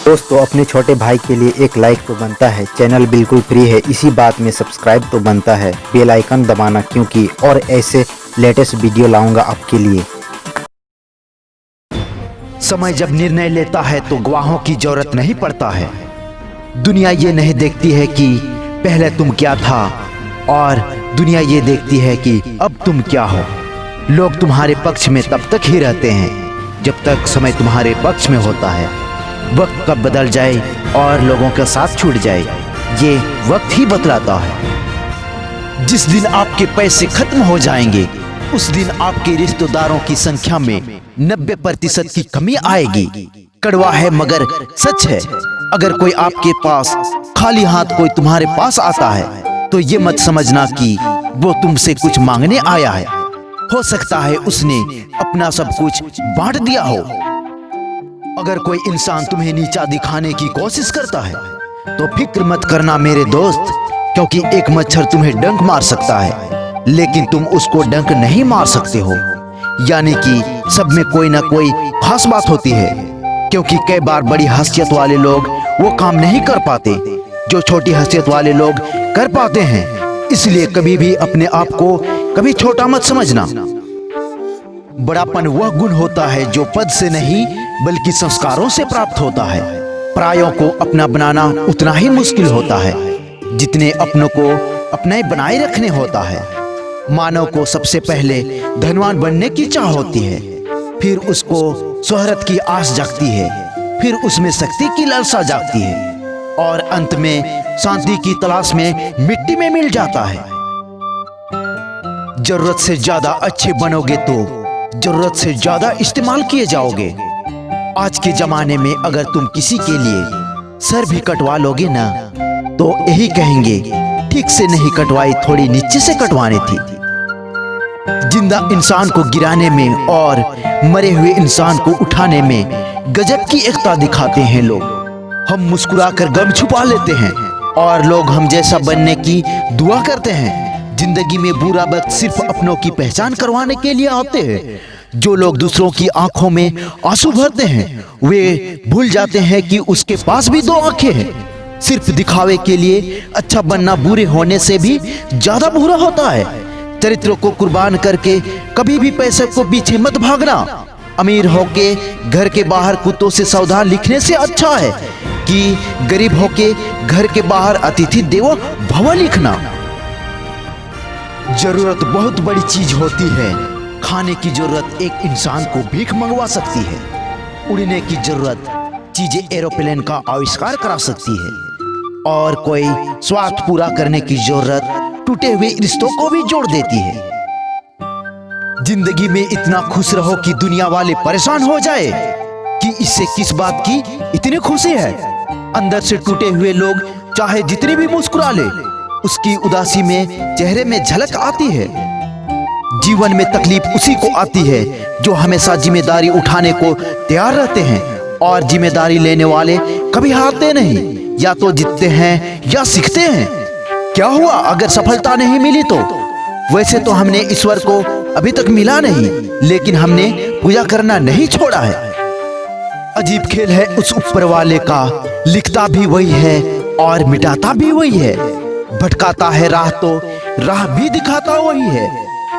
दोस्तों अपने छोटे भाई के लिए एक लाइक तो बनता है। चैनल बिल्कुल फ्री है, इसी बात में सब्सक्राइब तो बनता है। बेल आइकन दबाना, क्योंकि और ऐसे लेटेस्ट वीडियो लाऊंगा आपके लिए। समय जब निर्णय लेता है तो गवाहों की जरूरत नहीं पड़ता है। दुनिया ये नहीं देखती है कि पहले तुम क्या था, और दुनिया ये देखती है कि अब तुम क्या हो। लोग तुम्हारे पक्ष में तब तक ही रहते हैं जब तक समय तुम्हारे पक्ष में होता है। वक्त कब बदल जाए और लोगों का साथ छूट जाए, ये वक्त ही बतलाता है। जिस दिन आपके पैसे खत्म हो जाएंगे, उस दिन आपके रिश्तेदारों की संख्या में 90% की कमी आएगी। कड़वा है मगर सच है। अगर कोई आपके पास खाली हाथ कोई तुम्हारे पास आता है तो ये मत समझना कि वो तुमसे कुछ मांगने आया है। हो सकता है उसने अपना सब कुछ बांट दिया हो। अगर कोई इंसान तुम्हें नीचा दिखाने की कोशिश करता है तो फिक्र मत करना मेरे दोस्त, क्योंकि एक मच्छर तुम्हें डंक मार सकता है लेकिन तुम उसको डंक नहीं मार सकते हो। यानी कि सब में कोई ना कोई खास बात होती है, क्योंकि कई बार बड़ी हैसियत वाले लोग वो काम नहीं कर पाते जो छोटी हैसियत वाले लोग कर पाते हैं। इसलिए कभी भी अपने आप को कभी छोटा मत समझना। बड़ापन वह गुण होता है जो पद से नहीं बल्कि संस्कारों से प्राप्त होता है। परायों को अपना बनाना उतना ही मुश्किल होता है जितने अपनों को अपने बनाए रखने होता है। मानव को सबसे पहले धनवान बनने की चाह होती है, फिर उसको शोहरत की आस जागती है, फिर उसमें शक्ति की लालसा जागती है, और अंत में शांति की तलाश में मिट्टी में मिल जाता है। जरूरत से ज्यादा अच्छे बनोगे तो जरूरत से ज्यादा इस्तेमाल किए जाओगे। आज के जमाने में अगर तुम किसी के लिए सर भी कटवा लोगे ना तो यही कहेंगे ठीक से नहीं कटवाई, थोड़ी नीचे से कटवानी थी। जिंदा इंसान को गिराने में और मरे हुए इंसान को उठाने में गजब की एकता दिखाते हैं लोग। हम मुस्कुराकर गम छुपा लेते हैं और लोग हम जैसा बनने की दुआ करते हैं। जिंदगी में बुरा वक्त सिर्फ अपनों की पहचान करवाने के लिए आते हैं। जो लोग दूसरों की आंखों में आंसू भरते हैं वे भूल जाते हैं कि उसके पास भी दो आंखें हैं। सिर्फ दिखावे के लिए अच्छा बनना बुरे होने से भी ज्यादा बुरा होता है। चरित्र को कुर्बान करके कभी भी पैसे को पीछे मत भागना। अमीर होके घर के बाहर कुत्तों से सावधान लिखने से अच्छा है कि गरीब होके घर के बाहर अतिथि देवो भव लिखना। जरूरत बहुत बड़ी चीज होती है। खाने की जरूरत एक इंसान को भीख मंगवा सकती है। उड़ने की जरूरत चीजें एरोप्लेन का आविष्कार करा सकती है, और कोई स्वार्थ पूरा करने की जरूरत टूटे हुए रिश्तों को भी जोड़ देती है। जिंदगी में इतना खुश रहो कि दुनिया वाले परेशान हो जाए कि इससे किस बात की इतनी खुशी है। अंदर से टूटे हुए लोग चाहे जितनी भी मुस्कुरा ले, उसकी उदासी में चेहरे में झलक आती है। जीवन में तकलीफ उसी को आती है जो हमेशा जिम्मेदारी उठाने को तैयार रहते हैं, और जिम्मेदारी लेने वाले कभी हारते नहीं। या तो जीतते हैं या सीखते हैं। क्या हुआ अगर सफलता नहीं मिली तो? वैसे तो हमने ईश्वर को अभी तक मिला नहीं, लेकिन हमने पूजा करना नहीं छोड़ा है। अजीब खेल है उस ऊपर वाले का, लिखता भी वही है और मिटाता भी वही है। भटकाता है राह तो राह भी दिखाता वही है।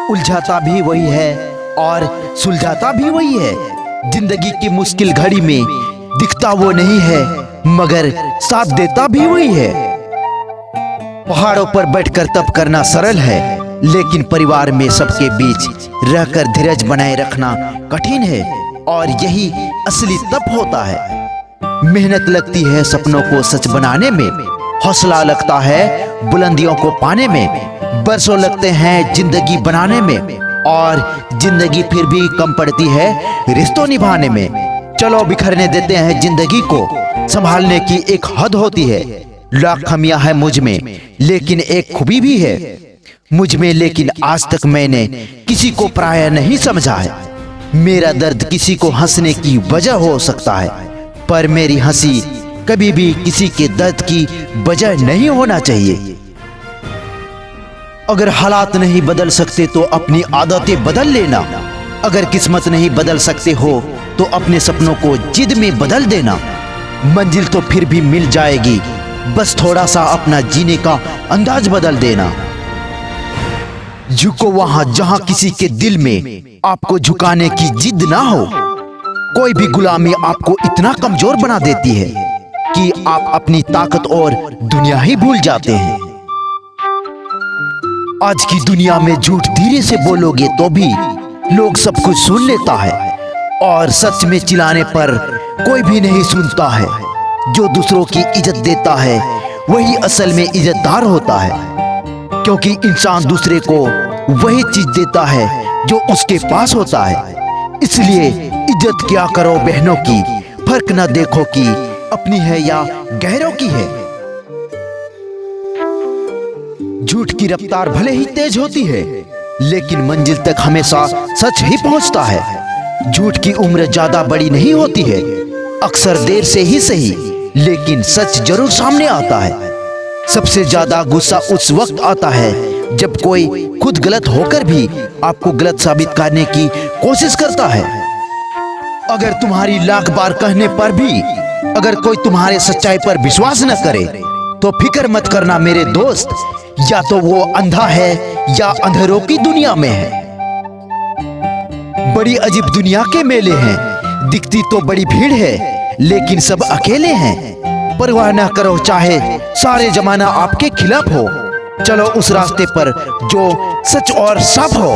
उलझाता भी वही है और सुलझाता भी वही है। जिंदगी की मुश्किल घड़ी में दिखता वो नहीं है मगर साथ देता भी वही है। पहाड़ों पर बैठकर तप करना सरल है, लेकिन परिवार में सबके बीच रहकर धीरज बनाए रखना कठिन है, और यही असली तप होता है। मेहनत लगती है सपनों को सच बनाने में, हौसला लगता है बुलंदियों को पाने में, बरसों लगते हैं जिंदगी बनाने में, और जिंदगी फिर भी कम पड़ती है रिश्तों निभाने में। चलो बिखरने देते हैं जिंदगी को, संभालने की एक हद होती है। लाख खामियां है मुझ में लेकिन एक खूबी भी है मुझ में, लेकिन आज तक मैंने किसी को पराया नहीं समझा है। मेरा दर्द किसी को हंसने की वजह हो सकता है, पर मेरी हंसी कभी भी किसी के दर्द की वजह नहीं होना चाहिए। अगर हालात नहीं बदल सकते तो अपनी आदतें बदल लेना। अगर किस्मत नहीं बदल सकते हो तो अपने सपनों को जिद में बदल देना। मंजिल तो फिर भी मिल जाएगी, बस थोड़ा सा अपना जीने का अंदाज बदल देना। झुको वहां जहां किसी के दिल में आपको झुकाने की जिद ना हो। कोई भी गुलामी आपको इतना कमजोर बना देती है कि आप अपनी ताकत और दुनिया ही भूल जाते हैं। आज की दुनिया में झूठ धीरे से बोलोगे तो भी लोग सब कुछ सुन लेता है, और सच में चिल्लाने पर कोई भी नहीं सुनता है। जो दूसरों की इज्जत देता है वही असल में इज्जतदार होता है, क्योंकि इंसान दूसरे को वही चीज देता है जो उसके पास होता है। इसलिए इज्जत क्या करो बहनों की, फर्क न देखो कि अपनी है या गैरों की है। झूठ की रफ्तार भले ही तेज होती है, लेकिन मंजिल तक हमेशा सच ही पहुंचता है। झूठ की उम्र ज्यादा बड़ी नहीं होती है, अक्सर देर से ही सही, लेकिन सच जरूर सामने आता है। सबसे ज्यादा गुस्सा उस वक्त आता है जब कोई खुद गलत होकर भी आपको गलत साबित करने की कोशिश करता है। अगर तुम्हारी लाख बार कहने पर भी अगर कोई तुम्हारे सच्चाई पर विश्वास न करे तो फिक्र मत करना मेरे दोस्त, या तो वो अंधा है या अंधेरों की दुनिया में है। बड़ी अजीब दुनिया के मेले हैं, दिखती तो बड़ी भीड़ है लेकिन सब अकेले हैं। परवाह न करो चाहे सारे जमाना आपके खिलाफ हो, चलो उस रास्ते पर जो सच और साफ हो।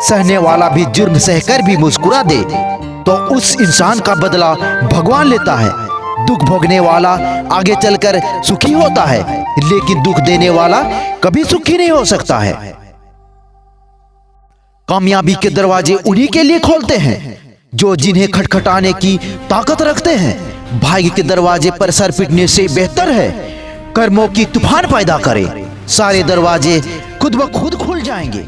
सहने वाला भी जुर्म सहकर भी मुस्कुरा दे तो उस इंसान का बदला भगवान लेता है। दुख भोगने वाला आगे चलकर सुखी होता है, लेकिन दुख देने वाला कभी सुखी नहीं हो सकता है। कामयाबी के दरवाजे उन्हीं के लिए खोलते हैं जो जिन्हें खटखटाने की ताकत रखते हैं। भाग्य के दरवाजे पर सर पिटने से बेहतर है कर्मों की तूफान पैदा करे। सारे दरवाजे खुद ब खुद खुल जाएंगे।